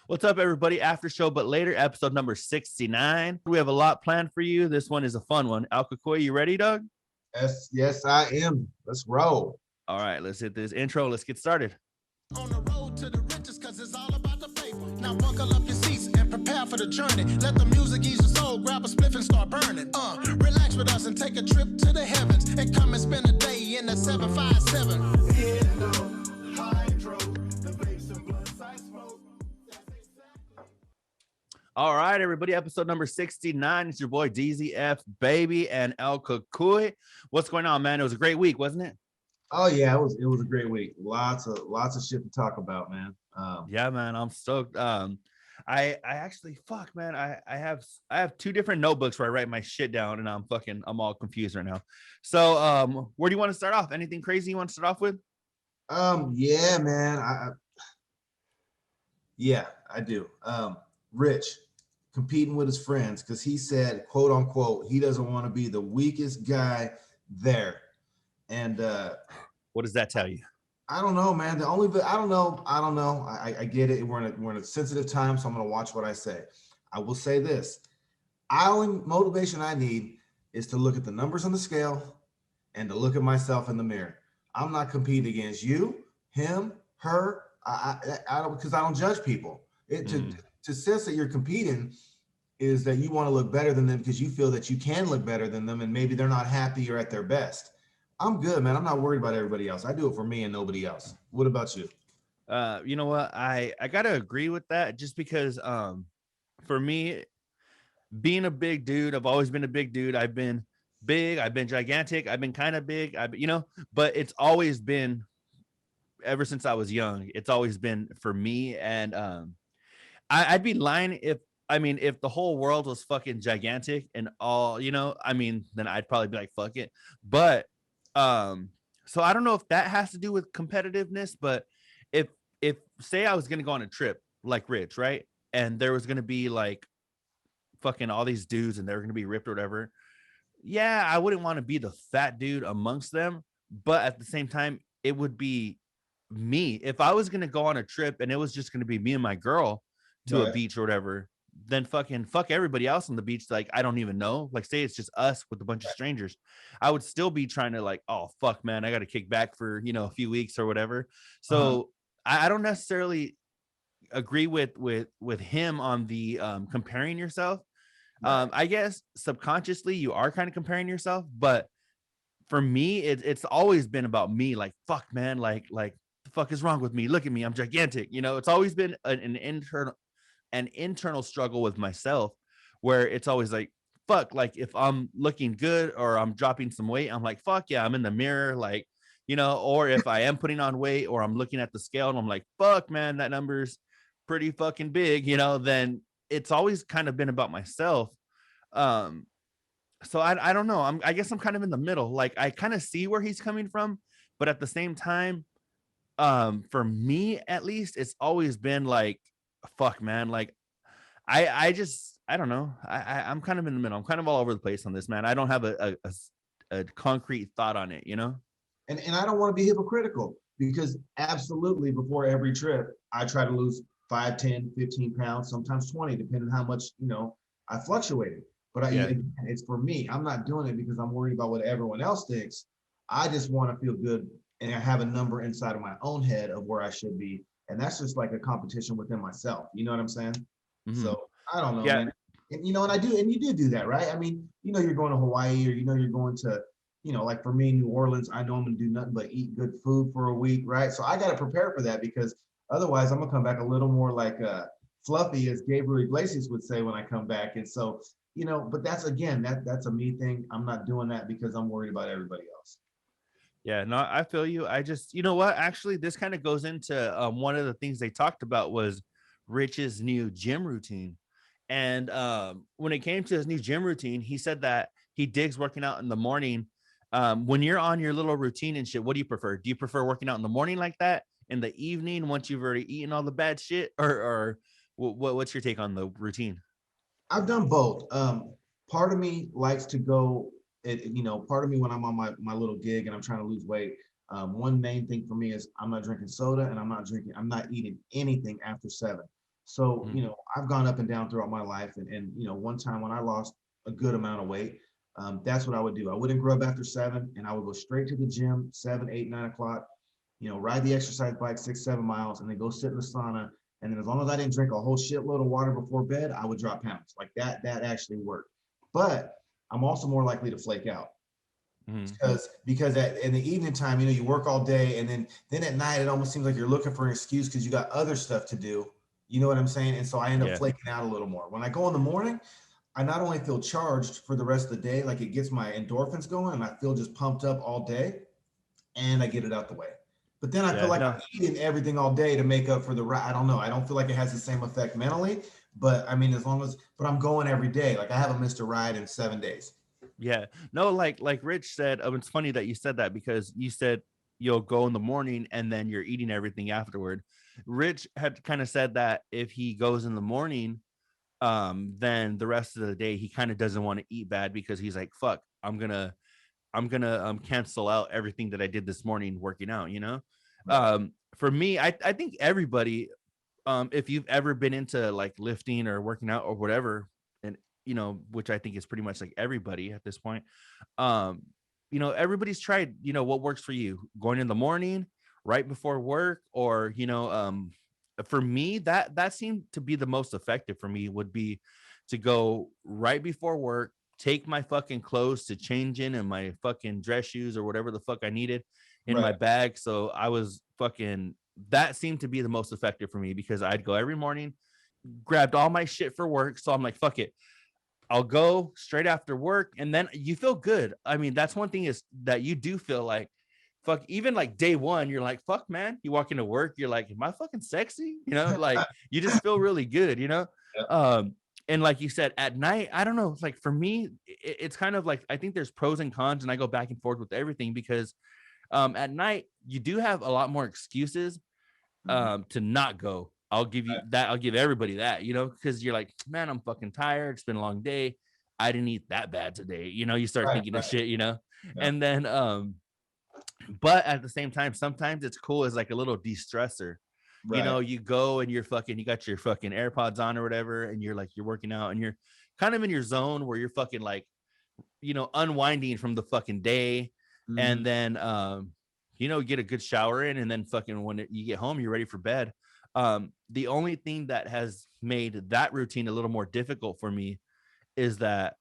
What's up, everybody? After show, but later, episode number 69. We have a lot planned for you. This one is a fun one. Alcacoy, you ready, Doug? Yes, I am. Let's roll. All right, let's hit this intro. Let's get started. On the road to the riches, cause it's all about the paper. Now buckle up your seats and prepare for the journey. Let the music ease your soul, grab a spliff and start burning. Relax with us and take a trip to the heavens. And come and spend a day in the 757. All right, everybody, episode number 69. It's your boy DZF Baby and Alcacoy. What's going on, man? It was a great week, wasn't it? Oh yeah, it was a great week. Lots of shit to talk about, man. Yeah, man, I'm stoked. I actually, fuck, man, I have two different notebooks where I write my shit down, and I'm all confused right now. So, where do you want to start off? Anything crazy you want to start off with? Yeah, man. I do. Rich competing with his friends because he said, quote unquote, he doesn't want to be the weakest guy there. And what does that tell you? I don't know, man. I don't know. I get it. We're in a sensitive time, so I'm gonna watch what I say. I will say this: only motivation I need is to look at the numbers on the scale and to look at myself in the mirror. I'm not competing against you, him, her. I don't, because I don't judge people. To sense that you're competing is that you want to look better than them because you feel that you can look better than them, and maybe they're not happy or at their best. I'm good, man. I'm not worried about everybody else. I do it for me and nobody else. What about you? You know what? I gotta agree with that, just because for me, being a big dude, I've always been a big dude. I've been big, I've been gigantic, I've been kind of big, but it's always been, ever since I was young, it's always been for me. And I'd be lying if the whole world was fucking gigantic and all, then I'd probably be like, fuck it. But so I don't know if that has to do with competitiveness, but if say I was gonna go on a trip like Rich, right? And there was gonna be like fucking all these dudes and they were gonna be ripped or whatever. Yeah, I wouldn't want to be the fat dude amongst them, but at the same time, it would be me. If I was gonna go on a trip and it was just gonna be me and my girl to a beach or whatever, then fucking fuck everybody else on the beach. Like, I don't even know. Like, say it's just us with a bunch of strangers. I would still be trying to like, oh fuck, man, I got to kick back for, a few weeks or whatever. So I don't necessarily agree with him on the comparing yourself. I guess subconsciously you are kind of comparing yourself, but for me, it's always been about me. Like, fuck, man, like the fuck is wrong with me? Look at me, I'm gigantic. It's always been an internal struggle with myself, where it's always like, fuck, like if I'm looking good or I'm dropping some weight, I'm like, fuck yeah, I'm in the mirror, like, or if I am putting on weight or I'm looking at the scale and I'm like, fuck, man, that number's pretty fucking big, then it's always kind of been about myself. So I don't know. I guess I'm kind of in the middle. Like, I kind of see where he's coming from, but at the same time, for me at least, it's always been like, fuck, man, like I don't know. I'm kind of in the middle. I'm kind of all over the place on this, man. I don't have a concrete thought on it, And I don't want to be hypocritical because absolutely before every trip, I try to lose 5, 10, 15 pounds, sometimes 20, depending on how much, I fluctuated. But it's for me. I'm not doing it because I'm worried about what everyone else thinks. I just want to feel good and I have a number inside of my own head of where I should be. And that's just like a competition within myself. You know what I'm saying? Mm-hmm. So I don't know, man. And you do that, right? I mean, you're going to Hawaii or you're going to, like for me, New Orleans, I know I'm gonna do nothing but eat good food for a week, right? So I gotta prepare for that because otherwise I'm gonna come back a little more like fluffy, as Gabriel Iglesias would say when I come back. And so, but that's a me thing. I'm not doing that because I'm worried about everybody else. Yeah, no, I feel you. I just, what? Actually, this kind of goes into one of the things they talked about was Rich's new gym routine. And when it came to his new gym routine, he said that he digs working out in the morning. When you're on your little routine and shit, what do you prefer? Do you prefer working out in the morning like that, in the evening once you've already eaten all the bad shit, or what's your take on the routine? I've done both. Part of me likes to go, part of me when I'm on my little gig and I'm trying to lose weight, one main thing for me is I'm not drinking soda and I'm not eating anything after 7. So, I've gone up and down throughout my life. And one time when I lost a good amount of weight, that's what I would do. I wouldn't grub after 7, and I would go straight to the gym, 7, 8, 9 o'clock, ride the exercise bike 6, 7 miles, and then go sit in the sauna. And then as long as I didn't drink a whole shitload of water before bed, I would drop pounds. Like that actually worked. But I'm also more likely to flake out. Because in the evening time, you work all day, and then at night it almost seems like you're looking for an excuse because you got other stuff to do. You know what I'm saying? And so I end up flaking out a little more. When I go in the morning, I not only feel charged for the rest of the day, like it gets my endorphins going, and I feel just pumped up all day, and I get it out the way. But then I feel like I'm eating everything all day to make up for the ride. I don't know. I don't feel like it has the same effect mentally, but I mean, but I'm going every day. Like I haven't missed a ride in 7 days. Yeah, no, like Rich said, it's funny that you said that, because you said you'll go in the morning and then you're eating everything afterward. Rich had kind of said that if he goes in the morning, then the rest of the day he kind of doesn't want to eat bad, because he's like, fuck, I'm gonna cancel out everything that I did this morning working out, Right. For me, I think everybody, if you've ever been into like lifting or working out or whatever, and which I think is pretty much like everybody at this point, everybody's tried, what works for you, going in the morning, right before work, or for me, that seemed to be the most effective for me, would be to go right before work, take my fucking clothes to change in, and my fucking dress shoes or whatever the fuck I needed in my bag. So I was fucking, that seemed to be the most effective for me, because I'd go every morning, grabbed all my shit for work. So I'm like, fuck it, I'll go straight after work. And then you feel good. I mean, that's one thing, is that you do feel like, fuck, even like day one, you're like, fuck, man, you walk into work, you're like, am I fucking sexy? Like you just feel really good, Yeah. And like you said, at night, I don't know, it's like, for me, it's kind of like, I think there's pros and cons, and I go back and forth with everything, because at night you do have a lot more excuses to not go. I'll give you that. I'll give everybody that, because you're like, man, I'm fucking tired. It's been a long day. I didn't eat that bad today. You start thinking of shit, Yeah. and then, but at the same time, sometimes it's cool as like a little de-stressor. Right. You go and you got your fucking AirPods on or whatever, and you're like, you're working out, and you're kind of in your zone where you're fucking like, unwinding from the fucking day. And then, get a good shower in, and then fucking when you get home, you're ready for bed. The only thing that has made that routine a little more difficult for me is that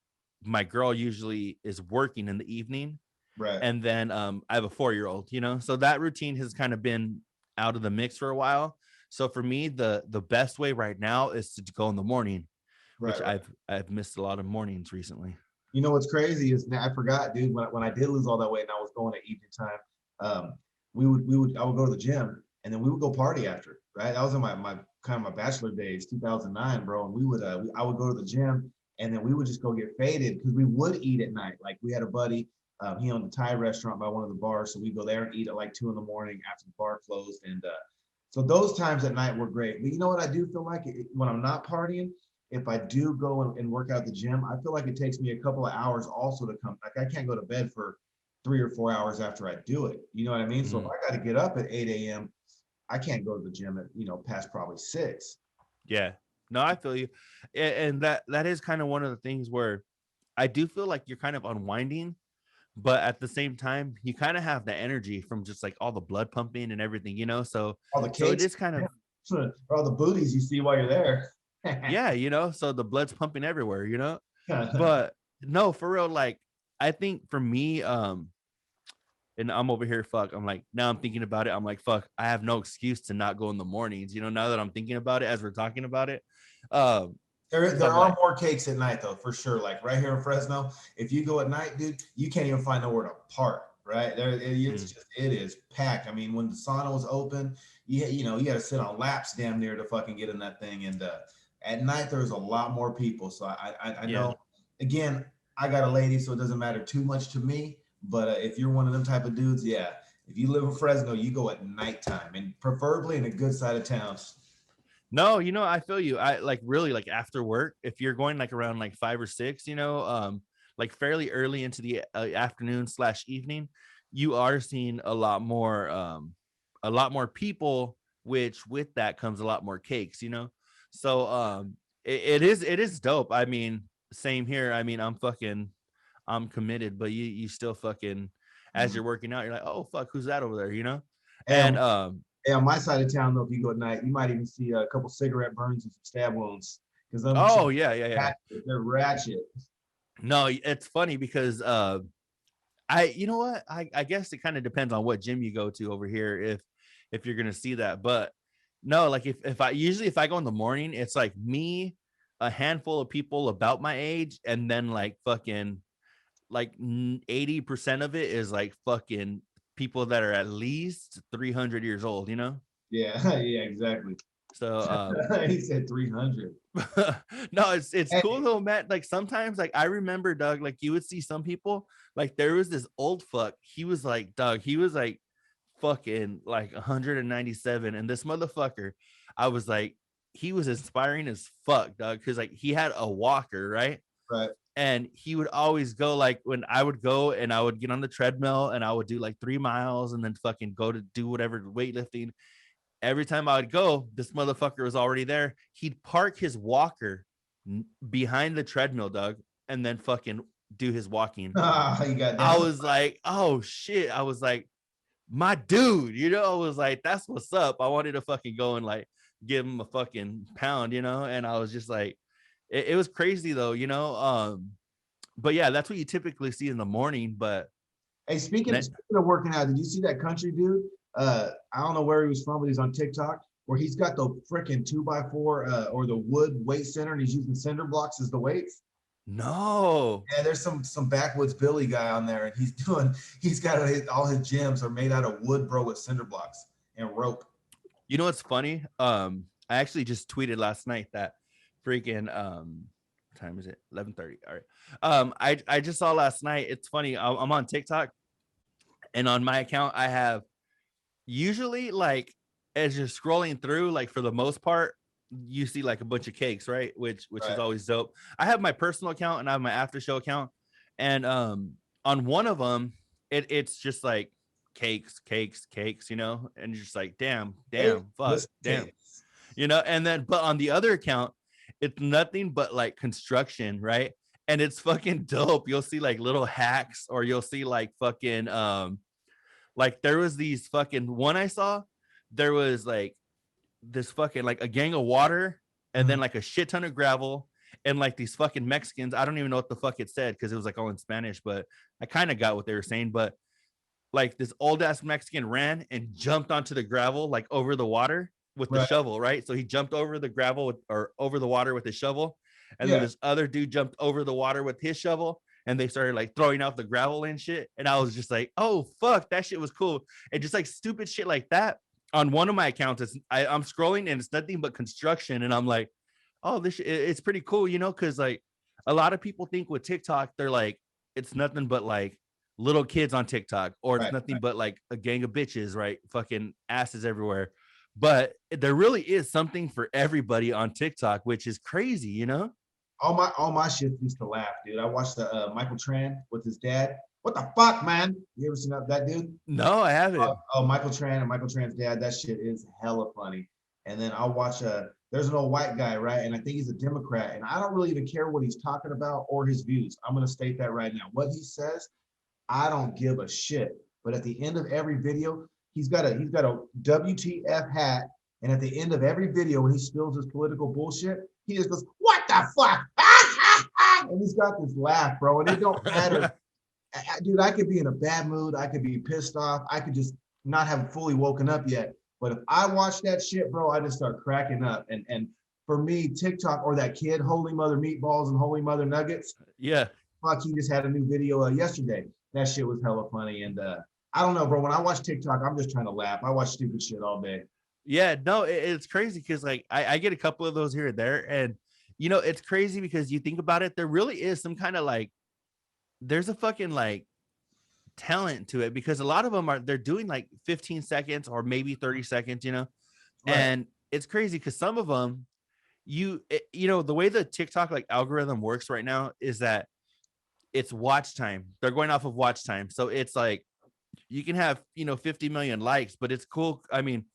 my girl usually is working in the evening. Right. And then I have a 4-year-old, so that routine has kind of been out of the mix for a while. So for me, the best way right now is to go in the morning, which I've missed a lot of mornings recently. You know what's crazy is, I forgot, dude, when I did lose all that weight and I was going at evening time, I would go to the gym, and then we would go party after, right? That was in my kind of my bachelor days, 2009, bro. And I would go to the gym, and then we would just go get faded, because we would eat at night. Like we had a buddy, he owned a Thai restaurant by one of the bars, so we'd go there and eat at like 2 a.m. after the bar closed. And so those times at night were great. But you know what I do feel like, when I'm not partying, if I do go and work out at the gym, I feel like it takes me a couple of hours also to come. Like I can't go to bed for 3 or 4 hours after I do it. You know what I mean? So if I got to get up at 8 a.m., I can't go to the gym at past probably 6. Yeah, no, I feel you. And that is kind of one of the things where I do feel like you're kind of unwinding, but at the same time, you kind of have the energy from just like all the blood pumping and everything, so All the so it cakes, is kind of, or all the booties you see while you're there. yeah, so the blood's pumping everywhere. But no, for real, like I think for me, and I'm over here, fuck, I'm like, now I'm thinking about it, I'm like, fuck, I have no excuse to not go in the mornings, now that I'm thinking about it as we're talking about it. There are more cakes at night though, for sure. Like right here in Fresno, if you go at night, dude, you can't even find nowhere to park. Right there, it is packed. I mean, when the sauna was open, you got to sit on laps damn near to fucking get in that thing. And at night there's a lot more people. So I know. Again, I got a lady, so it doesn't matter too much to me. But if you're one of them type of dudes, yeah, if you live in Fresno, you go at nighttime, and preferably in a good side of town. No, I feel you. I like really like after work, if you're going like around like 5 or 6, like fairly early into the afternoon/evening, you are seeing a lot more people, which with that comes a lot more cakes. So it is dope. I mean, same here. I mean, I'm committed, but you still fucking, as you're working out, you're like, oh fuck, who's that over there, you know? And Hey, on my side of town, though, if you go at night, you might even see a couple cigarette burns and some stab wounds. Because oh yeah. they're ratchet. No, it's funny because you know what? I guess it kind of depends on what gym you go to over here if you're gonna see that. But no, like if I go in the morning, it's like me, a handful of people about my age, and then like fucking like 80% of it is like fucking people that are at least 300 years old, you know? Yeah, yeah, exactly. So He said 300. no, it's Hey, cool though, Matt. Like sometimes, like I remember, Doug, like you would see some people, like there was this old fuck. He was like, Doug, he was like fucking like 197. And this motherfucker, I was like, he was inspiring as fuck, Doug, because like he had a walker, right? right. And he would always go, like when I would go and I would get on the treadmill and I would do like 3 miles and then fucking go to do whatever weightlifting. Every time I would go, this motherfucker was already there. He'd park his walker behind the treadmill, Doug, and then fucking do his walking. You got I down. was like, oh shit. I was like, my dude, you know, I was like, that's what's up. I wanted to fucking go and like give him a fucking pound, you know, and I was just like, it was crazy though, you know. But yeah, that's what you typically see in the morning. But Hey, speaking of working out, did you see that country dude? I don't know where he was from, but he's on TikTok where he's got the freaking 2x4 or the wood weight center, and he's using cinder blocks as the weights. no, Yeah, there's some backwoods Billy guy on there, and he's got all his gyms are made out of wood, bro, with cinder blocks and rope. you know what's funny? I actually just tweeted last night that freaking what time is it? 11:30. All right. I just saw last night. It's funny. I'm on TikTok, and on my account, I have usually like as you're scrolling through, like for the most part, you see like a bunch of cakes, right? Which Right. is always dope. I have my personal account and I have my after show account, and on one of them, it's just like cakes, you know, and you're just like, damn, fuck, damn, you know. And then, but on the other account, it's nothing but like construction, right? And it's fucking dope. You'll see like little hacks, or you'll see like fucking like there was these fucking one I saw, there was like this fucking like a gang of water and then like a shit ton of gravel and like these fucking Mexicans. I don't even know what the fuck it said because it was like all in Spanish, but I kind of got what they were saying. But like this old ass Mexican ran and jumped onto the gravel like over the water with the shovel, right? So he jumped over the gravel or over the water with his shovel, and then this other dude jumped over the water with his shovel, and they started like throwing out the gravel and shit. And I was just like, oh fuck, that shit was cool. And just like stupid shit like that. On one of my accounts, I'm scrolling and it's nothing but construction, and I'm like, oh, it's pretty cool, you know, because like a lot of people think with TikTok, they're like, it's nothing but like little kids on TikTok, or it's nothing but like a gang of bitches, right? Fucking asses everywhere. But there really is something for everybody on TikTok, which is crazy, you know? All my shit used to laugh, dude. I watched the Michael Tran with his dad. What the fuck, man? You ever seen that dude? No, I haven't. Michael Tran and Michael Tran's dad. That shit is hella funny. And then I'll watch there's an old white guy, right? And I think he's a Democrat. And I don't really even care what he's talking about or his views. I'm gonna state that right now. What he says, I don't give a shit. But at the end of every video, he's got a WTF hat. And at the end of every video, when he spills his political bullshit, he just goes, "What the fuck?" And he's got this laugh, bro. And it don't matter. Dude, I could be in a bad mood. I could be pissed off. I could just not have fully woken up yet. But if I watch that shit, bro, I just start cracking up. And for me, TikTok or that kid, Holy Mother Meatballs and Holy Mother Nuggets. Yeah. Fuck, he just had a new video yesterday. That shit was hella funny. And I don't know, bro. When I watch TikTok, I'm just trying to laugh. I watch stupid shit all day. Yeah, no, it's crazy because like I get a couple of those here and there. And, you know, it's crazy because you think about it, there really is some kind of like, there's a fucking like talent to it, because a lot of them they're doing like 15 seconds or maybe 30 seconds, you know. Right. And it's crazy because some of them you know, the way the TikTok like algorithm works right now is that it's watch time. They're going off of watch time. So it's like you can have, you know, 50 million likes, but it's cool. I mean,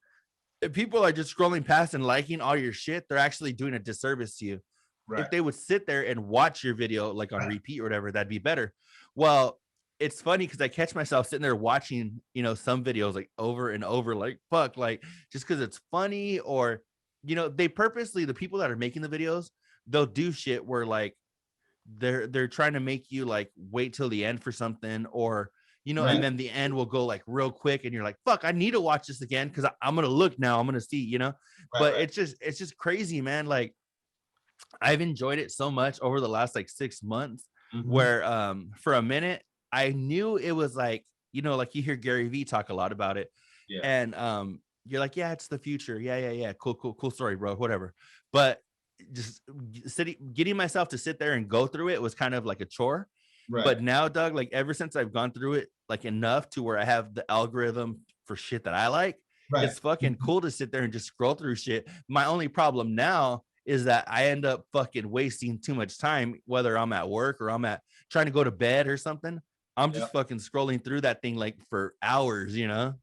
if people are just scrolling past and liking all your shit, they're actually doing a disservice to you. Right. If they would sit there and watch your video like on repeat or whatever, that'd be better. Well, it's funny because I catch myself sitting there watching, you know, some videos like over and over, like fuck, like just because it's funny, or you know, they purposely, the people that are making the videos, they'll do shit where like they're trying to make you like wait till the end for something, or you know, and then the end will go like real quick and you're like, fuck, I need to watch this again because I'm gonna look now, I'm gonna see, you know. But it's just crazy, man. Like I've enjoyed it so much over the last like 6 months, where for a minute I knew it was like, you know, like you hear Gary Vee talk a lot about it, and you're like, yeah, it's the future, yeah, cool story, bro, whatever. But just getting myself to sit there and go through it was kind of like a chore. But now, Doug, like ever since I've gone through it like enough to where I have the algorithm for shit that I like, it's fucking cool to sit there and just scroll through shit. My only problem now is that I end up fucking wasting too much time, whether I'm at work or I'm at trying to go to bed or something. I'm just fucking scrolling through that thing like for hours, you know?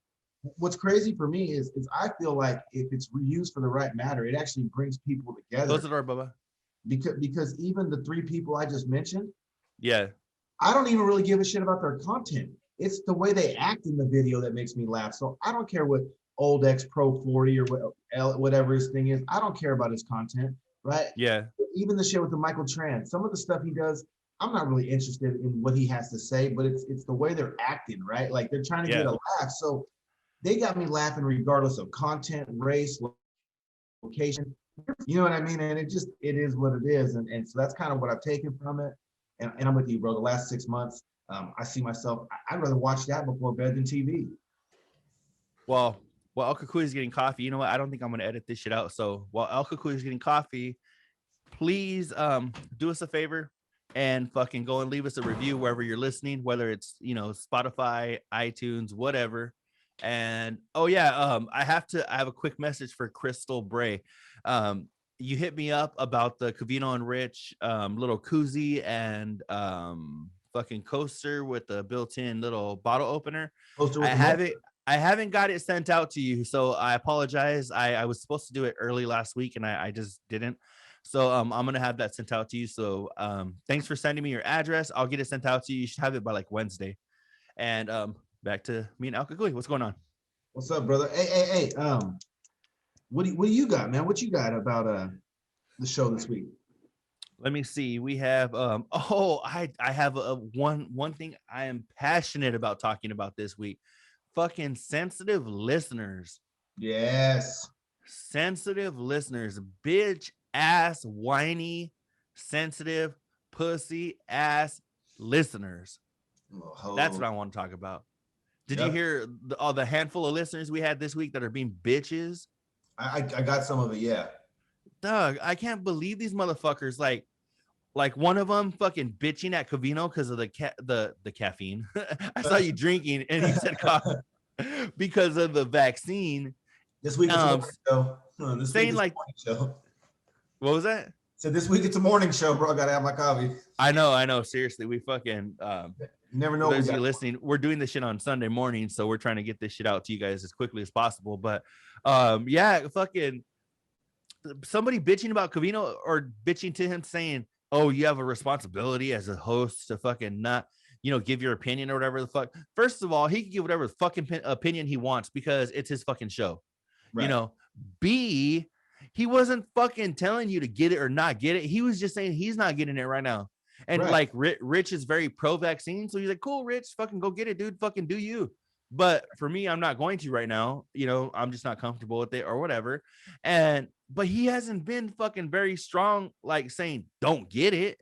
What's crazy for me is I feel like if it's reused for the right matter, it actually brings people together. Close the door, Bubba. Because even the 3 people I just mentioned, I don't even really give a shit about their content. It's the way they act in the video that makes me laugh. So I don't care what old X Pro 40 or whatever his thing is. I don't care about his content, right? Yeah. Even the shit with the Michael Tran, some of the stuff he does, I'm not really interested in what he has to say, but it's the way they're acting, right? Like they're trying to get a laugh. So they got me laughing regardless of content, race, location. You know what I mean? And it is what it is. And so that's kind of what I've taken from it. And I'm with you, bro. The last 6 months, I see myself, I'd rather watch that before bed than TV. Well, while El Cucuy is getting coffee, you know what? I don't think I'm going to edit this shit out. So while El Cucuy is getting coffee, please do us a favor and fucking go and leave us a review wherever you're listening, whether it's, you know, Spotify, iTunes, whatever. And I have a quick message for Crystal Bray. You hit me up about the Covino and Rich little koozie and fucking coaster with the built-in little bottle opener. I haven't got it sent out to you, so I apologize. I was supposed to do it early last week and I just didn't. So I'm gonna have that sent out to you. So thanks for sending me your address. I'll get it sent out to you. You should have it by like Wednesday. And back to me and Al Cucuy. What's going on? What's up, brother? Hey. What do you got, man? What you got about the show this week? Let me see. We have I have one thing I am passionate about talking about this week. Fucking sensitive listeners. Yes. Sensitive listeners. Bitch ass whiny sensitive pussy ass listeners. That's what I want to talk about. Did you hear all the handful of listeners we had this week that are being bitches? I got some of it, yeah. Doug, I can't believe these motherfuckers. Like one of them fucking bitching at Covino because of the caffeine. I saw you drinking and he said coffee because of the vaccine. This week it's a morning show. Saying like, show. What was that? So this week it's a morning show, bro. I gotta have my coffee. I know. Seriously, we fucking never know. Those of you listening, we're doing this shit on Sunday morning, so we're trying to get this shit out to you guys as quickly as possible. But fucking somebody bitching about Covino or bitching to him saying, "Oh, you have a responsibility as a host to fucking not, you know, give your opinion or whatever the fuck." First of all, he can give whatever fucking opinion he wants because it's his fucking show. Right. You know. B, he wasn't fucking telling you to get it or not get it. He was just saying he's not getting it right now. And like Rich is very pro-vaccine, so he's like, "Cool, Rich, fucking go get it, dude. Fucking do you." But for me, I'm not going to right now. You know, I'm just not comfortable with it or whatever. But he hasn't been fucking very strong, like saying, "Don't get it."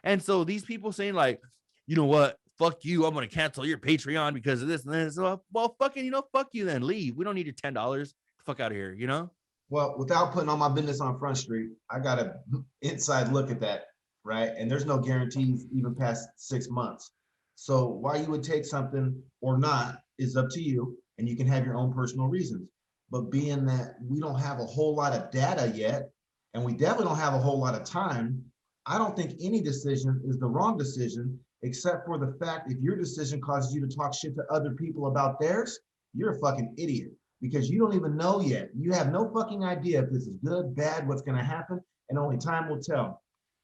And so these people saying like, "You know what? Fuck you. I'm going to cancel your Patreon because of this and this." Well, fucking, you know, fuck you then. Leave. We don't need your $10. Fuck out of here, you know? Well, without putting all my business on Front Street, I got an inside look at that, right? And there's no guarantees even past 6 months. So why you would take something or not is up to you, and you can have your own personal reasons. But being that we don't have a whole lot of data yet, and we definitely don't have a whole lot of time, I don't think any decision is the wrong decision, except for the fact if your decision causes you to talk shit to other people about theirs, you're a fucking idiot. because you don't even know yet. You have no fucking idea if this is good, bad, what's going to happen, and only time will tell.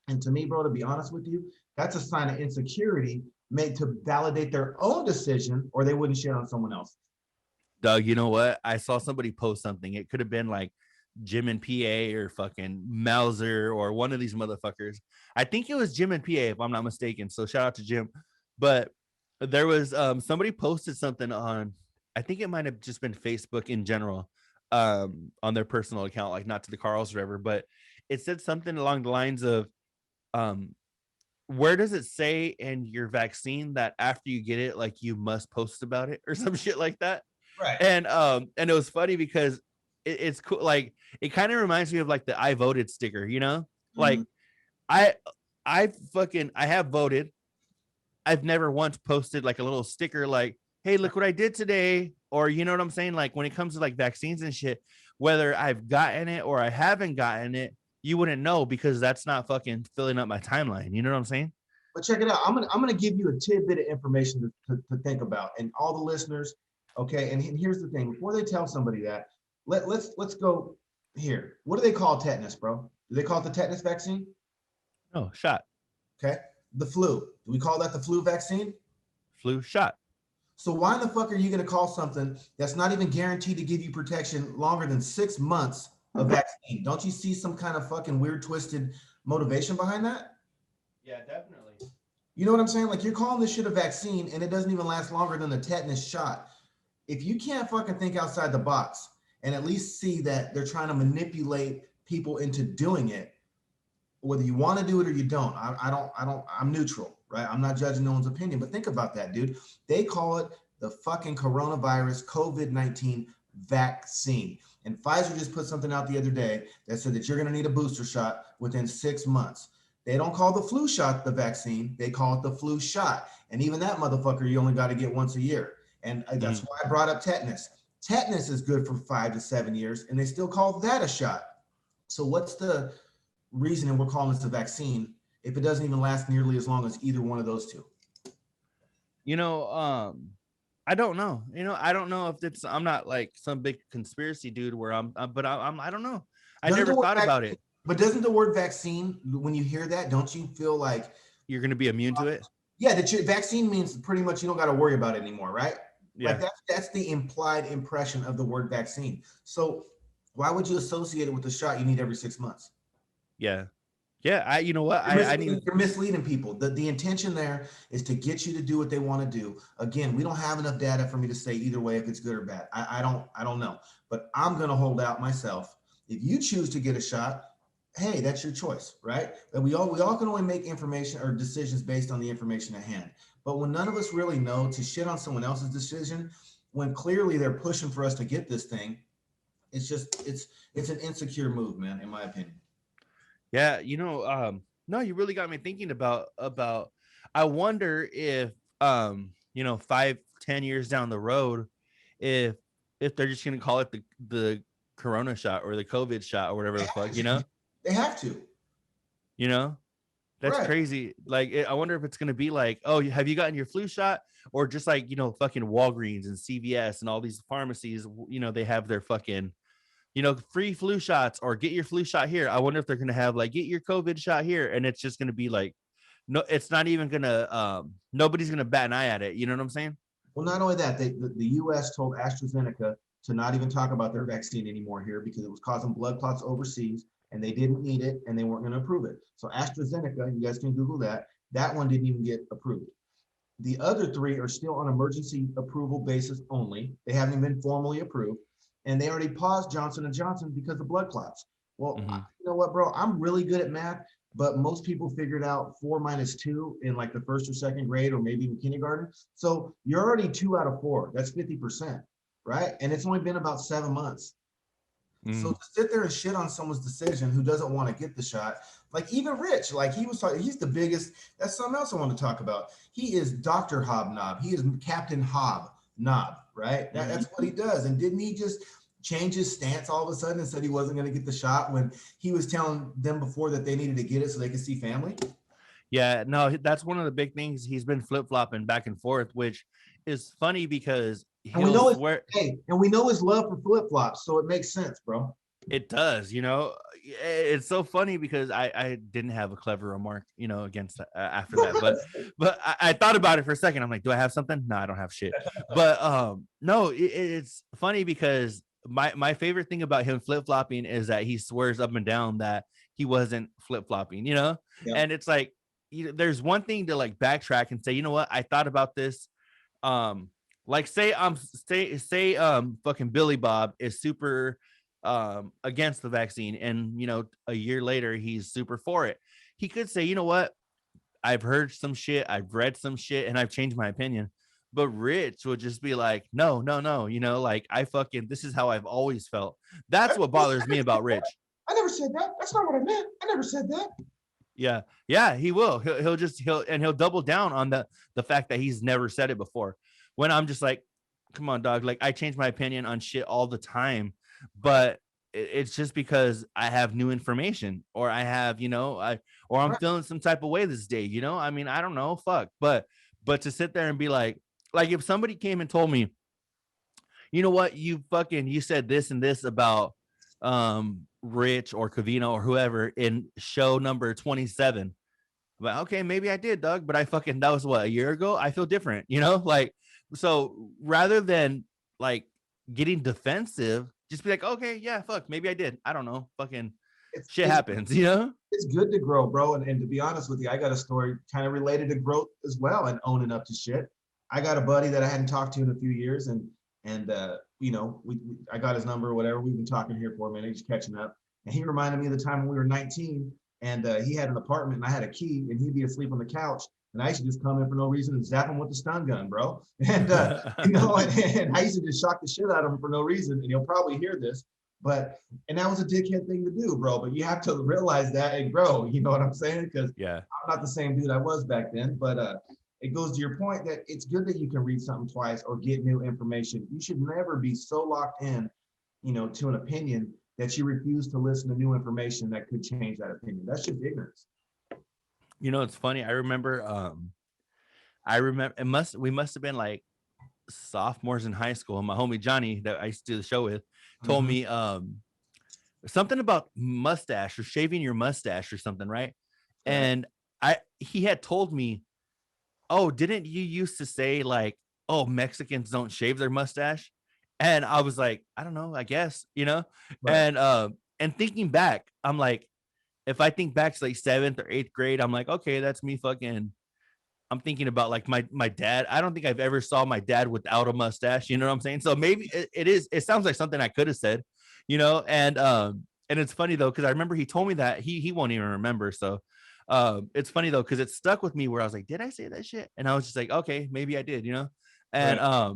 And to me, bro, to be honest with you, that's a sign of insecurity made to validate their own decision, or they wouldn't share on someone else. Doug, you know what? I saw somebody post something. It could have been like Jim and PA or fucking Mauser or one of these motherfuckers. I think it was Jim and PA, if I'm not mistaken. So shout out to Jim. But there was somebody posted something on, I think it might have just been Facebook in general, on their personal account, like not to the Carls or whatever, but it said something along the lines of where does it say in your vaccine that after you get it, like you must post about it or some shit like that? Right. And it was funny because it's cool. Like it kind of reminds me of like the I voted sticker, you know? Like I have voted. I've never once posted like a little sticker like, hey, look what I did today. Or you know what I'm saying? Like when it comes to like vaccines and shit, whether I've gotten it or I haven't gotten it, you wouldn't know because that's not fucking filling up my timeline. You know what I'm saying? But check it out. I'm gonna give you a tidbit of information to think about, and all the listeners. Okay, and here's the thing: before they tell somebody that, let's go here. What do they call tetanus, bro? Do they call it the tetanus vaccine? No, shot. Okay, the flu. Do we call that the flu vaccine? Flu shot. So why in the fuck are you gonna call something that's not even guaranteed to give you protection longer than 6 months a vaccine? Don't you see some kind of fucking weird, twisted motivation behind that? Yeah, definitely. You know what I'm saying? Like you're calling this shit a vaccine and it doesn't even last longer than the tetanus shot. If you can't fucking think outside the box and at least see that they're trying to manipulate people into doing it, whether you want to do it or you don't, I'm neutral, right? I'm not judging no one's opinion, but think about that, dude. They call it the fucking coronavirus COVID-19 vaccine. And Pfizer just put something out the other day that said that you're going to need a booster shot within 6 months. They don't call the flu shot the vaccine. They call it the flu shot. And even that motherfucker, you only got to get once a year. And that's why I brought up tetanus. Tetanus is good for 5 to 7 years, and they still call that a shot. So what's the reason we're calling this a vaccine if it doesn't even last nearly as long as either one of those two? You know, I don't know. You know, I don't know if it's. I'm not like some big conspiracy dude where but I don't know. I never thought about it. But doesn't the word vaccine, when you hear that, don't you feel like you're going to be immune to it? Yeah, that your vaccine means pretty much you don't got to worry about it anymore, right? Yeah. Like that's the implied impression of the word vaccine. So why would you associate it with the shot you need every 6 months? Yeah. Yeah, you know what? You're misleading people. The intention there is to get you to do what they want to do. Again, we don't have enough data for me to say either way if it's good or bad. I don't know. But I'm going to hold out myself. If you choose to get a shot, hey, that's your choice, right? But we all can only make information or decisions based on the information at hand. But when none of us really know, to shit on someone else's decision, when clearly they're pushing for us to get this thing, it's an insecure move, man, in my opinion. Yeah, you know, no, you really got me thinking about I wonder if 5-10 years down the road, if they're just gonna call it the corona shot or the COVID shot or whatever the fuck, you know? They have to. You know? That's right. Crazy. Like, I wonder if it's going to be like, oh, have you gotten your flu shot? Or just like, fucking Walgreens and CVS and all these pharmacies, they have their fucking, free flu shots or get your flu shot here. I wonder if they're going to have like, get your COVID shot here. And it's just going to be like, no, it's not even going to, nobody's going to bat an eye at it. You know what I'm saying? Well, not only that, the U.S. told AstraZeneca to not even talk about their vaccine anymore here because it was causing blood clots overseas. And they didn't need it, and they weren't going to approve it. So AstraZeneca, you guys can Google that. That one didn't even get approved. The other three are still on emergency approval basis only. They haven't even been formally approved, and they already paused Johnson & Johnson because of blood clots. Well, you know what, bro? I'm really good at math, but most people figured out 4 minus 2 in like the first or second grade, or maybe in kindergarten. So you're already 2 out of 4. That's 50%, right? And it's only been about 7 months. So to sit there and shit on someone's decision who doesn't want to get the shot, like even Rich, like he was talking, he's the biggest. That's something else I want to talk about. He is Dr. Hobnob. He is Captain Hobnob, right? That's what he does. And didn't he just change his stance all of a sudden and said he wasn't going to get the shot when he was telling them before that they needed to get it so they could see family? Yeah, no, that's one of the big things. He's been flip-flopping back and forth, which is funny because And we he'll know swear. and we know his love for flip-flops, so it makes sense, bro. It does, it's so funny because I didn't have a clever remark, against after that, but I thought about it for a second. I'm like, do I have something? No, I don't have shit. But no, it's funny because my favorite thing about him flip-flopping is that he swears up and down that he wasn't flip-flopping, Yeah. and it's like, there's one thing to like backtrack and say, you know what, I thought about this. Like say fucking Billy Bob is super against the vaccine, and a year later he's super for it. He could say, you know what, I've heard some shit, I've read some shit, and I've changed my opinion. But Rich would just be like, no, like this is how I've always felt. That's what bothers me about Rich. I never said that. That's not what I meant. I never said that. Yeah, he will. He'll double down on the fact that he's never said it before. When I'm just like, come on, dog. Like, I change my opinion on shit all the time, but it's just because I have new information, or I have, or I'm feeling some type of way this day. I mean, I don't know, fuck. But to sit there and be like if somebody came and told me, you know what, you said this and this about Rich or Covino or whoever in show number 27. But okay, maybe I did, Doug, but that was what, a year ago. I feel different, like, so rather than like getting defensive, just be like, okay, yeah, fuck, maybe I did. I don't know. Shit happens, It's good to grow, bro. And to be honest with you, I got a story kind of related to growth as well and owning up to shit. I got a buddy that I hadn't talked to in a few years, and I got his number or whatever. We've been talking here for a minute, just catching up. And he reminded me of the time when we were 19, and he had an apartment and I had a key, and he'd be asleep on the couch. And I used to just come in for no reason and zap him with the stun gun, bro. And, and I used to just shock the shit out of him for no reason. And he'll probably hear this, and that was a dickhead thing to do, bro. But you have to realize that and grow, you know what I'm saying? Because I'm not the same dude I was back then. But it goes to your point that it's good that you can read something twice or get new information. You should never be so locked in, to an opinion that you refuse to listen to new information that could change that opinion. That's just ignorance. It's funny. I remember we must have been like sophomores in high school. And my homie Johnny that I used to do the show with told me something about mustache or shaving your mustache or something, right? And he had told me, oh, didn't you used to say like, oh, Mexicans don't shave their mustache? And I was like, I don't know, I guess, Right. And thinking back, I'm like, if I think back to like 7th or 8th grade, I'm like, okay, that's me I'm thinking about like my dad. I don't think I've ever saw my dad without a mustache. You know what I'm saying? So maybe it sounds like something I could have said, and it's funny though, because I remember he told me that he won't even remember. So it's funny though, because it stuck with me where I was like, did I say that shit? And I was just like, okay, maybe I did, and Right.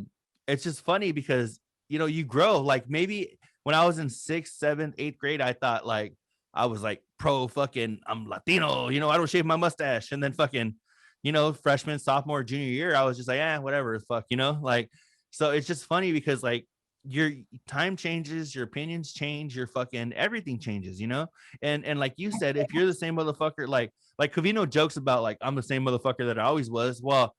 It's just funny because you grow. Like maybe when I was in 6th, 7th, 8th grade, I thought like I was like pro fucking I'm Latino, I don't shave my mustache. And then fucking, freshman, sophomore, junior year, I was just like, whatever, fuck, like, so it's just funny because like your time changes, your opinions change, your fucking everything changes, and like you said, if you're the same motherfucker, like Covino jokes about like I'm the same motherfucker that I always was. Well,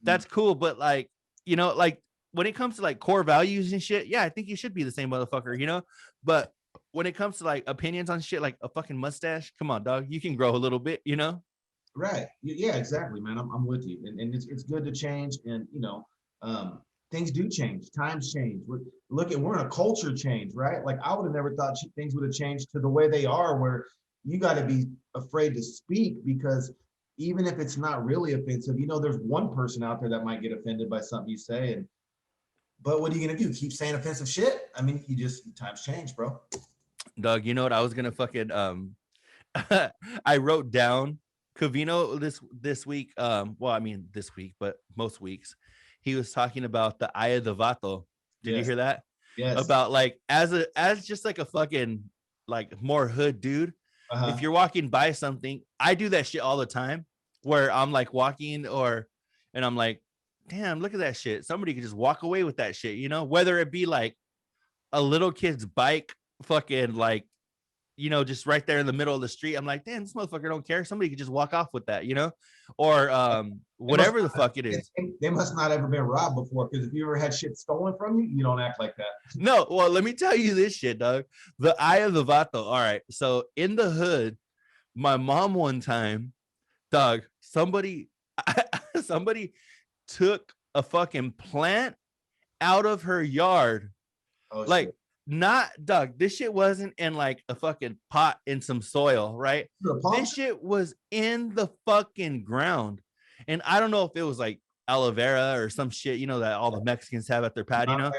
that's cool, but like, like when it comes to like core values and shit, I think you should be the same motherfucker, but when it comes to like opinions on shit like a fucking mustache, come on, dog, you can grow a little bit, Right. Yeah, exactly, man. I'm with you. And it's good to change. And, things do change. Times change. We're in a culture change, right? Like I would have never thought things would have changed to the way they are, where you got to be afraid to speak because even if it's not really offensive, there's one person out there that might get offended by something you say. But what are you going to do? Keep saying offensive shit? I mean, times change, bro. Doug, you know what I was going to fucking, I wrote down Covino this week. Well, I mean this week, but most weeks, he was talking about the eye of the Vato. Did you hear that? Yes. About like as just like a fucking like more hood dude. If you're walking by something, I do that shit all the time where I'm like walking and I'm like, damn, look at that shit. Somebody could just walk away with that shit, whether it be like a little kid's bike fucking like you know, just right there in the middle of the street. I'm like, damn, this motherfucker don't care. Somebody could just walk off with that, you know, or whatever the fuck it is. They must not ever been robbed before, because if you ever had shit stolen from you, you don't act like that. No, well, let me tell you this shit, dog. The eye of the Vato. All right, so in the hood, my mom one time, dog, somebody took a fucking plant out of her yard. Oh, like shit. Not, dog, this shit wasn't in like a fucking pot in some soil, right? This shit was in the fucking ground. And I don't know if it was like aloe vera or some shit, you know, that all the Mexicans have at their patio, you know?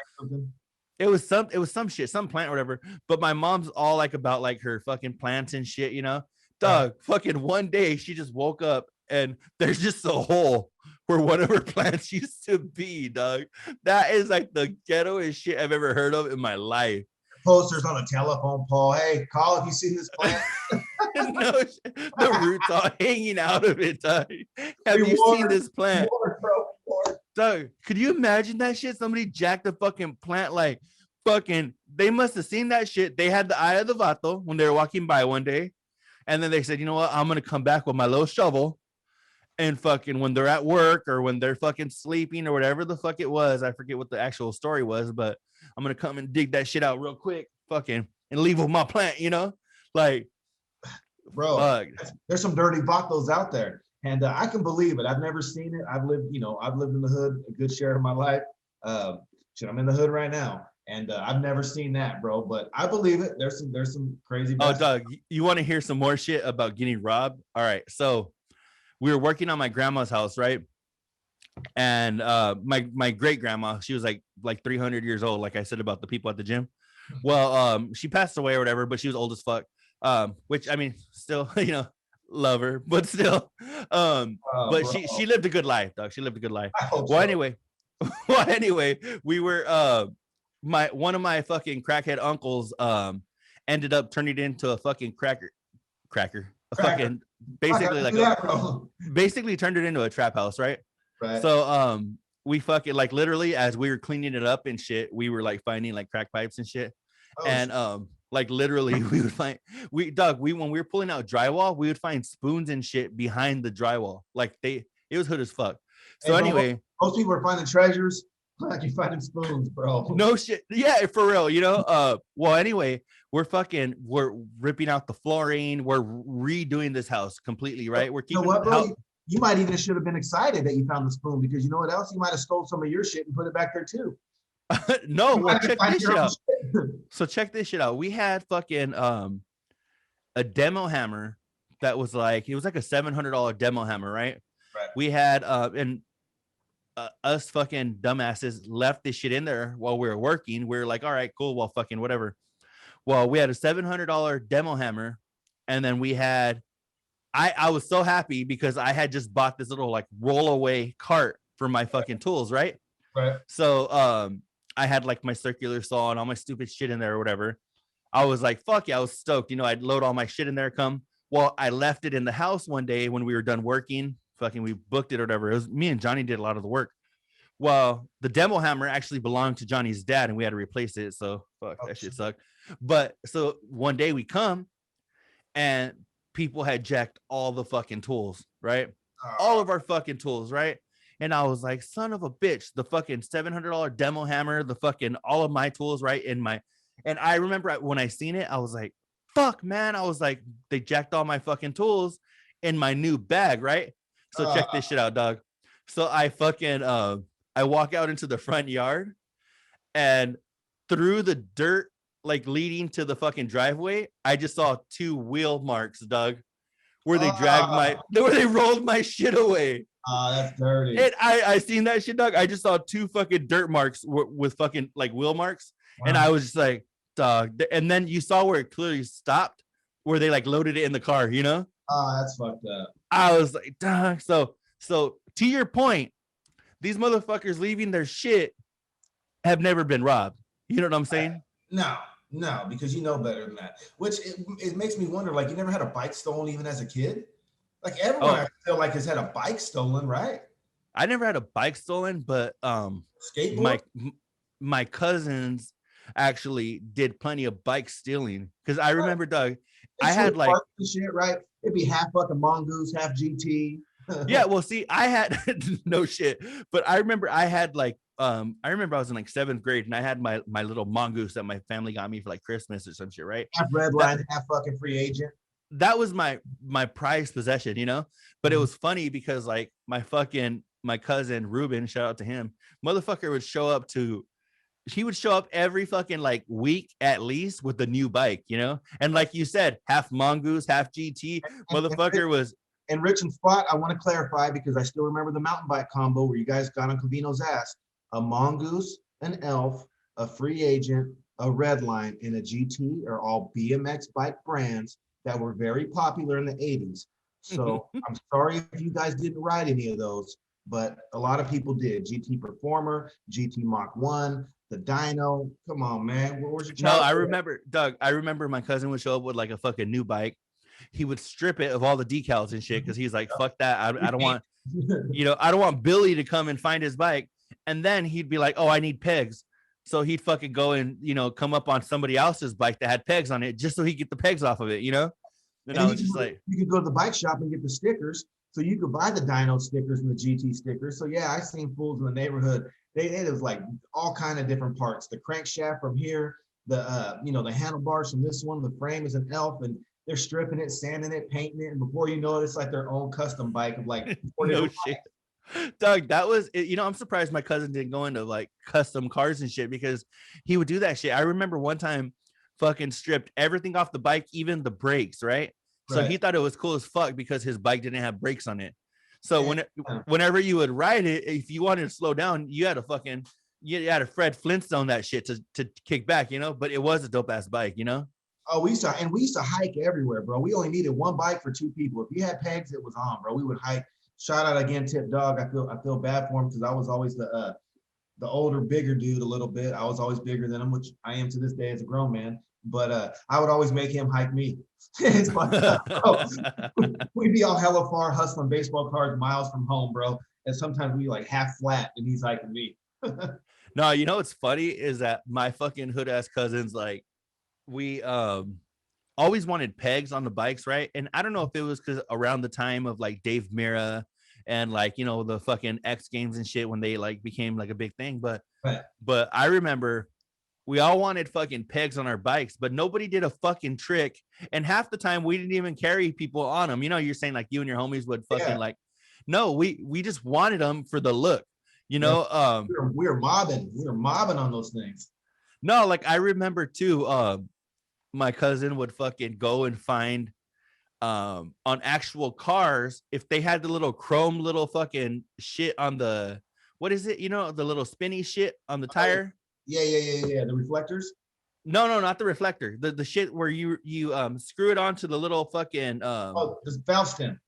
It was some shit, some plant or whatever. But my mom's all like about like her fucking plants and shit, you know? Dog, fucking one day she just woke up and there's just a hole where one of her plants used to be, dog. That is like the ghettoest shit I've ever heard of in my life. Posters on a telephone pole. Hey, call if you see this plant. No, the roots all hanging out of it, dog. Have you seen this plant? Dog, could you imagine that shit? Somebody jacked a fucking plant, like fucking, they must have seen that shit. They had the eye of the Vato when they were walking by one day. And then they said, you know what? I'm going to come back with my little shovel. And fucking when they're at work or when they're fucking sleeping or whatever the fuck it was, I forget what the actual story was, but I'm going to come and dig that shit out real quick, fucking, and leave with my plant, you know? Like, bro, there's some dirty Vatos out there. And I can believe it. I've never seen it. I've lived in the hood a good share of my life. Shit, I'm in the hood right now. And I've never seen that, bro. But I believe it. There's some crazy. Oh, Doug, you want to hear some more shit about getting robbed? All right. So we were working on my grandma's house, right? And my great grandma, she was like 300 years old, like I said about the people at the gym. Well, she passed away or whatever, but she was old as fuck. Which I mean, still, you know, love her, but still, but she lived a good life, dog. She lived a good life. Well, anyway, we were one of my fucking crackhead uncles ended up turning it into a fucking cracker. Fucking basically turned it into a trap house, right? So we fucking like literally as we were cleaning it up and shit, we were like finding like crack pipes and shit. Like literally we would find when we were pulling out drywall, we would find spoons and shit behind the drywall. Like it was hood as fuck. So hey, anyway, most people are finding treasures. Like you finding spoons, bro. No shit. Yeah, for real, you know. Well, anyway, we're ripping out the flooring. We're redoing this house completely, right? We're keeping you might even should have been excited that you found the spoon, because you know what else? You might have stole some of your shit and put it back there too. No, well, check this shit out. So check this shit out. We had fucking a demo hammer that was like, it was like a $700 demo hammer, right? We had us fucking dumbasses left this shit in there while we were working. We were like, all right, cool, well, fucking whatever. Well, we had a $700 demo hammer, and then we had I was so happy because I had just bought this little like roll away cart for my fucking tools, right? So I had like my circular saw and all my stupid shit in there or whatever. I was like, fuck yeah, I was stoked. You know, I'd load all my shit in there. Well, I left it in the house one day when we were done working. Fucking, we booked it or whatever. It was me and Johnny did a lot of the work. Well, the demo hammer actually belonged to Johnny's dad, and we had to replace it. So fuck, that shit sucked. But so one day we come, and people had jacked all the fucking tools, right? All of our fucking tools, right? And I was like, son of a bitch, the fucking $700 demo hammer, the fucking all of my tools, right? And I remember when I seen it, I was like, fuck, man. I was like, they jacked all my fucking tools in my new bag, right? So check this shit out, dog. So I fucking I walk out into the front yard, and through the dirt, like leading to the fucking driveway, I just saw 2 wheel marks, Doug, where they where they rolled my shit away. That's dirty. And I seen that shit, Doug. I just saw 2 fucking dirt marks with fucking like wheel marks. Wow. And I was just like, dog. And then you saw where it clearly stopped, where they like loaded it in the car, you know? That's fucked up. I was like, dog. So to your point, these motherfuckers leaving their shit have never been robbed. You know what I'm saying? No, because you know better than that. Which it makes me wonder, like, you never had a bike stolen even as a kid? Like everyone I feel like has had a bike stolen, right? I never had a bike stolen, but skateboard? my cousins, actually did plenty of bike stealing. Because I remember, Doug, I It's had like shit, right? It'd be half fucking mongoose, half GT. yeah, well, see, I had no shit, but I remember I had like I remember I was in like 7th grade and I had my little mongoose that my family got me for like Christmas or some shit, right? Half red line, half fucking free agent. That was my prized possession, you know. But it was funny because like my cousin Ruben, shout out to him, motherfucker would show up every fucking like week at least with the new bike, you know. And like you said, half mongoose, half GT. Motherfucker was. And Rich and Spot, I want to clarify because I still remember the mountain bike combo where you guys got on Covino's ass. A mongoose, an elf, a free agent, a redline, and a GT are all BMX bike brands that were very popular in the 80s. So I'm sorry if you guys didn't ride any of those, but a lot of people did. GT Performer, GT Mach 1, the Dyno. Come on, man. Where's your child? No, I remember, Doug, I remember my cousin would show up with like a fucking new bike. He would strip it of all the decals and shit because he's like, fuck that. I don't want, I don't want Billy to come and find his bike. And then he'd be like, oh, I need pegs. So he'd fucking go and, come up on somebody else's bike that had pegs on it just so he get the pegs off of it, And I was just like, you could go to the bike shop and get the stickers. So you could buy the Dyno stickers and the GT stickers. So yeah, I seen fools in the neighborhood. It was like all kind of different parts. The crankshaft from here, the handlebars from this one, the frame is an elf, and they're stripping it, sanding it, painting it, and before you know it, it's like their own custom bike of like no shit. Doug, that was, I'm surprised my cousin didn't go into like custom cars and shit because he would do that shit. I remember one time fucking stripped everything off the bike, even the brakes, right? So he thought it was cool as fuck because his bike didn't have brakes on it. So whenever you would ride it, if you wanted to slow down, you had to Fred Flintstone that shit to kick back, but it was a dope ass bike, Oh, we used to hike everywhere, bro. We only needed one bike for 2 people. If you had pegs, it was on, bro. We would hike. Shout out again, Tip Dog. I feel bad for him because I was always the older, bigger dude a little bit. I was always bigger than him, which I am to this day as a grown man. But I would always make him hike me. It's fun. We'd be all hella far hustling baseball cards miles from home, bro. And sometimes we like half flat and he's hiking me. No, what's funny is that my fucking hood ass cousins, like, we always wanted pegs on the bikes, right? And I don't know if it was because around the time of like Dave Mirra and like the fucking X Games and shit when they like became like a big thing, but I remember we all wanted fucking pegs on our bikes, but nobody did a fucking trick, and half the time we didn't even carry people on them. You're saying like you and your homies would fucking like, no, we just wanted them for the look, we were mobbing on those things. No, like I remember too, my cousin would fucking go and find on actual cars if they had the little chrome little fucking shit on the, what is it? The little spinny shit on the tire. Yeah. The reflectors. No, not the reflector. The shit where you screw it onto the little fucking this valve stem.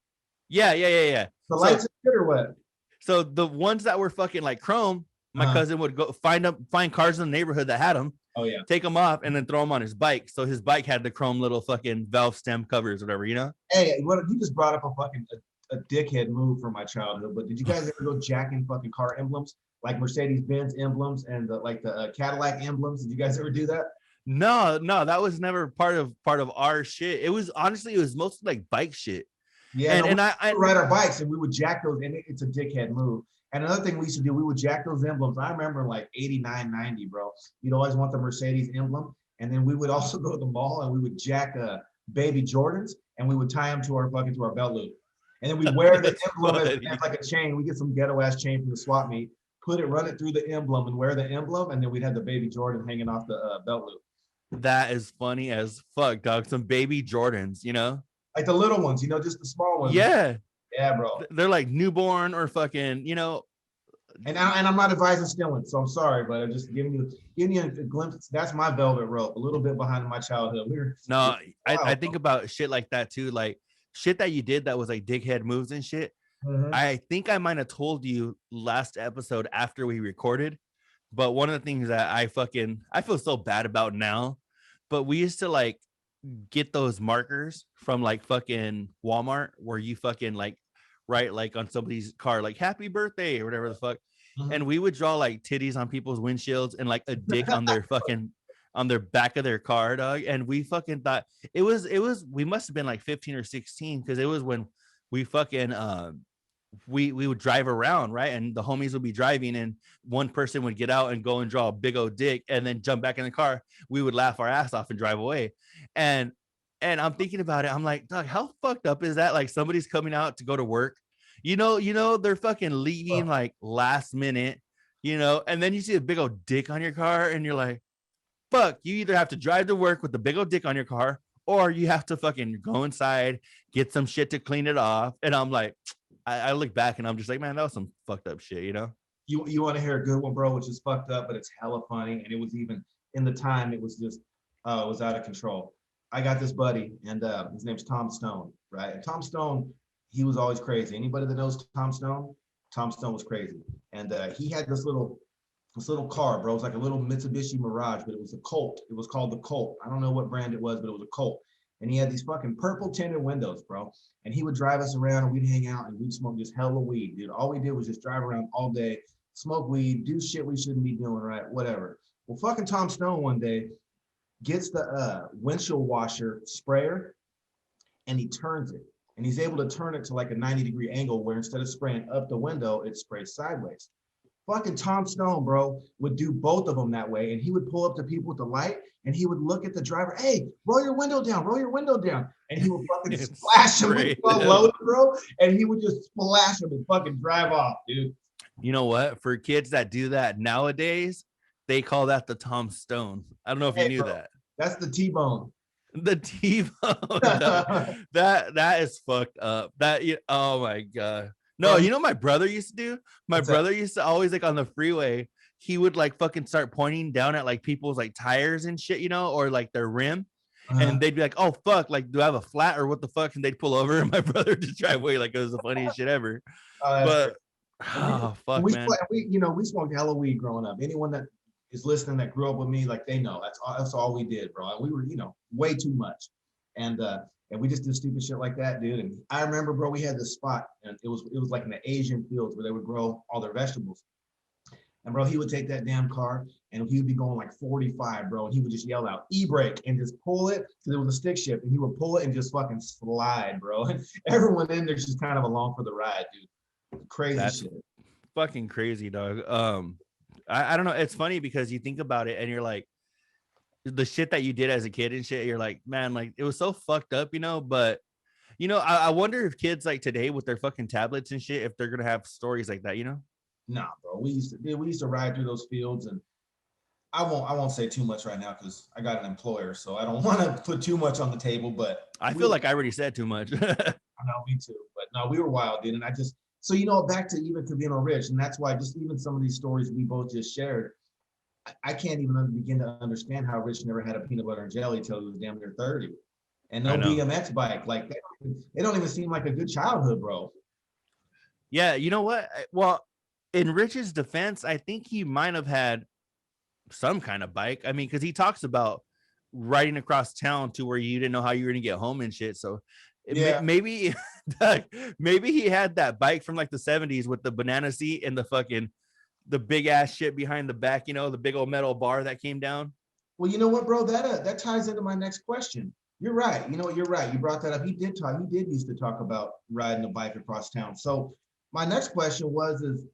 Yeah. The lights are good or what? So the ones that were fucking like chrome, my cousin would go find cars in the neighborhood that had them. Oh yeah. Take them off and then throw them on his bike. So his bike had the chrome little fucking valve stem covers, whatever, Hey, you just brought up a dickhead move from my childhood. But did you guys ever go jacking fucking car emblems like Mercedes-Benz emblems and the Cadillac emblems? Did you guys ever do that? No, that was never part of our shit. It was mostly like bike shit. Yeah, and I ride our bikes and we would jack those, and it's a dickhead move. And another thing we used to do, we would jack those emblems. I remember like 89, 90, bro. You'd always want the Mercedes emblem. And then we would also go to the mall and we would jack baby Jordans and we would tie them to our belt loop. And then we wear the emblem as like a chain. We get some ghetto ass chain from the swap meet, run it through the emblem and wear the emblem. And then we'd have the baby Jordan hanging off the belt loop. That is funny as fuck, dog. Some baby Jordans, Like the little ones, just the small ones. Yeah. Yeah, bro. They're like newborn or fucking, And I'm not advising stealing, so I'm sorry, but I'm just giving you a glimpse. That's my velvet rope, a little bit behind my childhood. I think about shit like that too, like shit that you did that was like dickhead moves and shit. Mm-hmm. I think I might have told you last episode after we recorded, but one of the things that I feel so bad about now, but we used to like get those markers from like fucking Walmart where you fucking like write like on somebody's car like happy birthday or whatever the fuck. Mm-hmm. And we would draw like titties on people's windshields and like a dick on their fucking on their back of their car, dog. And we fucking thought it was we must have been like 15 or 16 because it was when we fucking we would drive around, right? And the homies would be driving and one person would get out and go and draw a big old dick and then jump back in the car. We would laugh our ass off and drive away. And I'm thinking about it. I'm like, dog, how fucked up is that? Like somebody's coming out to go to work. They're fucking leaving like last minute, and then you see a big old dick on your car and you're like, fuck, you either have to drive to work with the big old dick on your car or you have to fucking go inside, get some shit to clean it off. And I'm like, I look back and I'm just like, man, that was some fucked up shit, You want to hear a good one, bro, which is fucked up, but it's hella funny. And it was even in the time, it was just, it was out of control. I got this buddy and his name's Tom Stone, right? And Tom Stone, he was always crazy. Anybody that knows Tom Stone was crazy. And he had this little car, bro. It was like a little Mitsubishi Mirage, but it was a Colt. It was called the Colt. I don't know what brand it was, but it was a Colt. And he had these fucking purple tinted windows, bro. And he would drive us around and we'd hang out and we'd smoke just hella weed, dude. All we did was just drive around all day, smoke weed, do shit we shouldn't be doing, right? Whatever. Well, fucking Tom Stone one day gets the windshield washer sprayer and he turns it. And he's able to turn it to like a 90-degree angle where instead of spraying up the window, it sprays sideways. Fucking Tom Stone, bro, would do both of them that way. And he would pull up to people with the light and he would look at the driver, hey, roll your window down. And he would fucking splash him with load, bro. And he would just splash him and fucking drive off, dude. You know what? For kids that do that nowadays, they call that the Tom Stone. I don't know if you knew that. That's the T-bone. The T-bone. that is fucked up. Oh my God. No, you know my brother used to do? My brother used to always like on the freeway, he would like fucking start pointing down at like people's like tires and shit, or like their rim. And they'd be like, oh fuck, like do I have a flat or what the fuck? And they'd pull over and my brother would just drive away like it was the funniest shit ever. Fuck, we man. We smoked hella weed growing up. Anyone that is listening that grew up with me, like they know that's all we did, bro. And we were, way too much. And we just did stupid shit like that, dude. And I remember, bro, we had this spot and it was like in the Asian fields where they would grow all their vegetables. And bro, he would take that damn car and he would be going like 45, bro. And he would just yell out e-brake and just pull it because it was a stick shift. And he would pull it and just fucking slide, bro. And everyone in there's just kind of along for the ride, dude. Crazy shit. Fucking crazy, dog. I don't know. It's funny because you think about it and you're like, the shit that you did as a kid and shit, you're like, man, like it was so fucked up, but I wonder if kids like today with their fucking tablets and shit, if they're gonna have stories like that, Nah, bro. We used to ride through those fields, and I won't say too much right now because I got an employer, so I don't want to put too much on the table. But I feel like I already said too much. I know, me too. But no, we were wild, dude. And I just back to even Covino Rich, and that's why just even some of these stories we both just shared, I can't even begin to understand how Rich never had a peanut butter and jelly till he was damn near 30, and no BMX bike. Like they don't even seem like a good childhood, bro. Yeah, you know what? Well, in Rich's defense, I think he might have had some kind of bike. I mean, because he talks about riding across town to where you didn't know how you were gonna get home and shit. So maybe he had that bike from like the 70s with the banana seat and the big ass shit behind the back, the big old metal bar that came down. Well, you know what, bro? That ties into my next question. You're right. You're right. You brought that up. He did used to talk about riding a bike across town. So my next question is,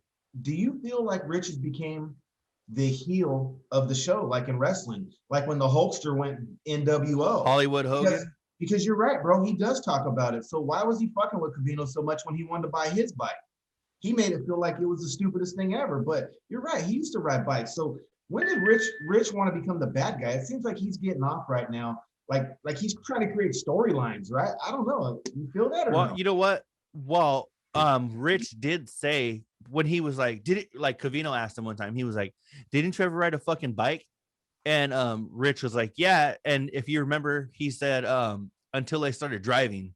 do you feel like Richards became the heel of the show, like in wrestling, like when the Hulkster went NWO? Hollywood Hogan? Because you're right, bro. He does talk about it. So why was he fucking with Covino so much when he wanted to buy his bike? He made it feel like it was the stupidest thing ever. But you're right. He used to ride bikes. So when did Rich want to become the bad guy? It seems like he's getting off right now. Like he's trying to create storylines, right? I don't know. You feel that or no? You know what? Well, Rich did say when he was like, Covino asked him one time, he was like, didn't you ever ride a fucking bike? And Rich was like, yeah. And if you remember, he said, until they started driving.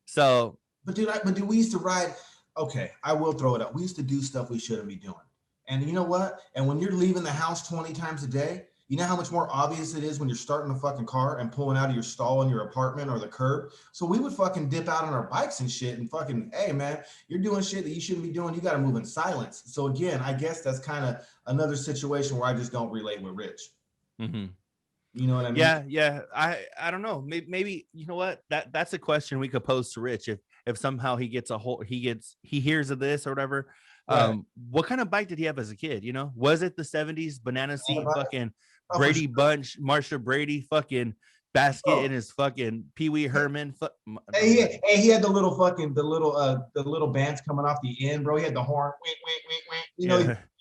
So, but we used to ride. Okay, I will throw it up. We used to do stuff we shouldn't be doing. And you know what? And when you're leaving the house 20 times a day, you know how much more obvious it is when you're starting a fucking car and pulling out of your stall in your apartment or the curb. So we would fucking dip out on our bikes and shit and fucking, hey man, you're doing shit that you shouldn't be doing. You got to move in silence. So again, I guess that's kind of another situation where I just don't relate with Rich. Mm-hmm. You know what I mean? Yeah. I don't know. Maybe you know what? That's a question we could pose to Rich if somehow he gets he hears of this or whatever. Right. What kind of bike did he have as a kid? You know, was it the 70s banana seat, fucking Oh, Brady sure. Bunch, Marsha Brady, fucking basket in his fucking Pee Wee Herman? Hey, he had the little bands coming off the end, bro. He had the horn. Wink, wink, wink, wink. You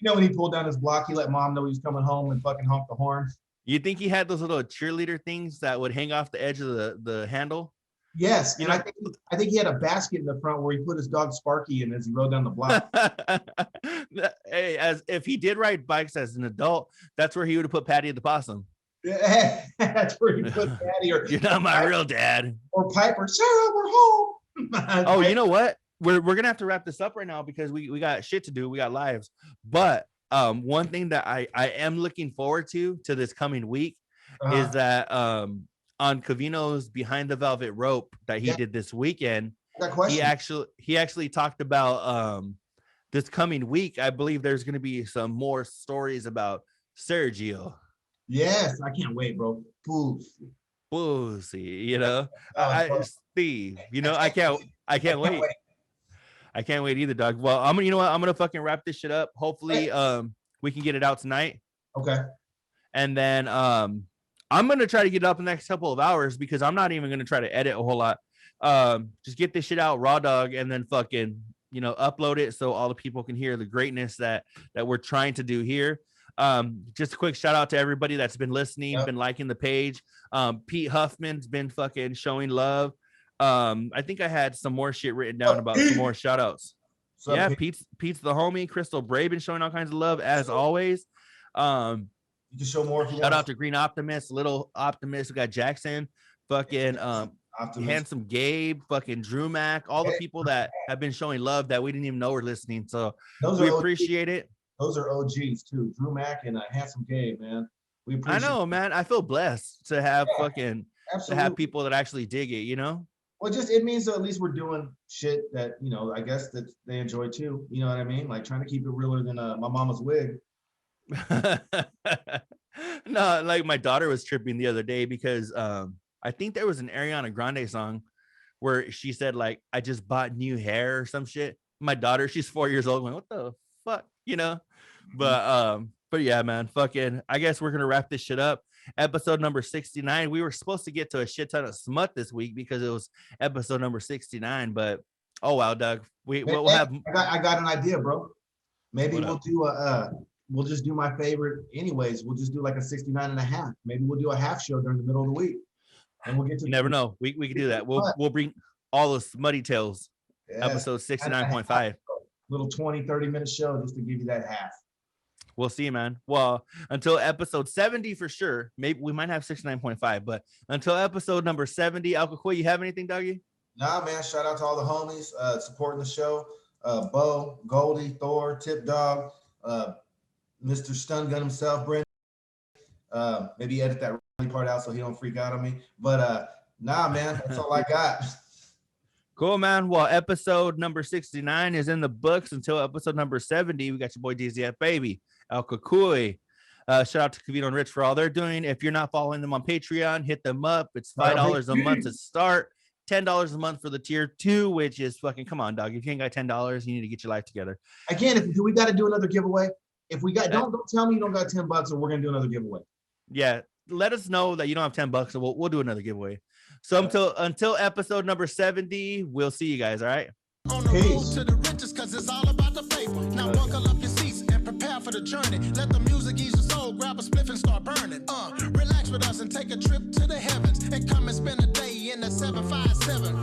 know when he pulled down his block, he let mom know he was coming home and fucking honked the horn. You think he had those little cheerleader things that would hang off the edge of the handle? Yes, and I think he had a basket in the front where he put his dog Sparky in as he rode down the block. Hey, as if he did ride bikes as an adult, that's where he would have put Patty the possum. Yeah, that's where he put Patty. Or you're not my real dad. Or Piper. Sarah, we're home. Oh, you know what? We're gonna have to wrap this up right now because we got shit to do. We got lives, but one thing that I am looking forward to this coming week is that on Covino's Behind the Velvet Rope that he did this weekend, he actually talked about this coming week. I believe there's going to be some more stories about Sergio. Yes, I can't wait, bro. Pussy, you know. Steve, you know, I can't wait. I can't wait either, dog. Well, I'm gonna fucking wrap this shit up. Hopefully, we can get it out tonight. Okay. And then I'm gonna try to get it up in the next couple of hours because I'm not even gonna try to edit a whole lot. Just get this shit out raw dog and then fucking, you know, upload it so all the people can hear the greatness that we're trying to do here. Just a quick shout out to everybody that's been listening, been liking the page. Pete Huffman's been fucking showing love. I think I had some more shit written down about some more shout outs. Yeah, Pete's the homie. Crystal Bray been showing all kinds of love as always. You can show more. Shout out to Green Optimist, Little Optimist. We got Jackson, fucking Handsome Gabe, fucking Drew Mac, all the people that have been showing love that we didn't even know were listening. So we appreciate it. Those are OGs too, Drew Mac and Handsome Gabe, man. We appreciate I know, man. I feel blessed to have absolutely. to have people that actually dig it, you know? Well, it means that at least we're doing shit that, you know, I guess that they enjoy too. You know what I mean? Like trying to keep it realer than my mama's wig. No, like my daughter was tripping the other day because I think there was an Ariana Grande song where she said like, I just bought new hair or some shit. My daughter, she's 4 years old, going, what the fuck, you know? But yeah, man, fucking, I guess we're gonna wrap this shit up. Episode number 69. We were supposed to get to a shit ton of smut this week because it was episode number 69, but oh wow, Doug. We'll have. I got an idea, bro. Maybe we'll do we'll just do my favorite anyways. We'll just do like a 69 and a half. Maybe we'll do a half show during the middle of the week. And we'll get to. You never know. We can do that. We'll bring all those smutty tales. Yeah. Episode 69.5. Little 20-30 minute show just to give you that half. We'll see, man. Well, until episode 70 for sure. Maybe we might have 69.5, but until episode number 70, Alcocoy, you have anything, doggy? Nah, man. Shout out to all the homies supporting the show. Bo, Goldie, Thor, Tip Dog, Mr. Stun Gun himself, Brent. Maybe edit that part out so he don't freak out on me. But nah, man, that's all I got. Cool, man. Well, episode number 69 is in the books. Until episode number 70, we got your boy DZF Baby, Al Kakui. Shout out to Covino and Rich for all they're doing. If you're not following them on Patreon, hit them up. It's $5 a month to start, $10 a month for the tier 2, which is fucking, come on, dog. If you ain't got $10, you need to get your life together. Again, do we got to do another giveaway? If we got, don't tell me you don't got $10 or we're going to do another giveaway. Yeah. Let us know that you don't have $10 and we'll do another giveaway. So until episode number 70, we'll see you guys. All right. On the road to the riches, cause it's all about the paper. Now buckle up your seats and prepare for the journey. Let the music ease your soul, grab a spliff and start burning. Relax with us and take a trip to the heavens and come and spend a day in the 757.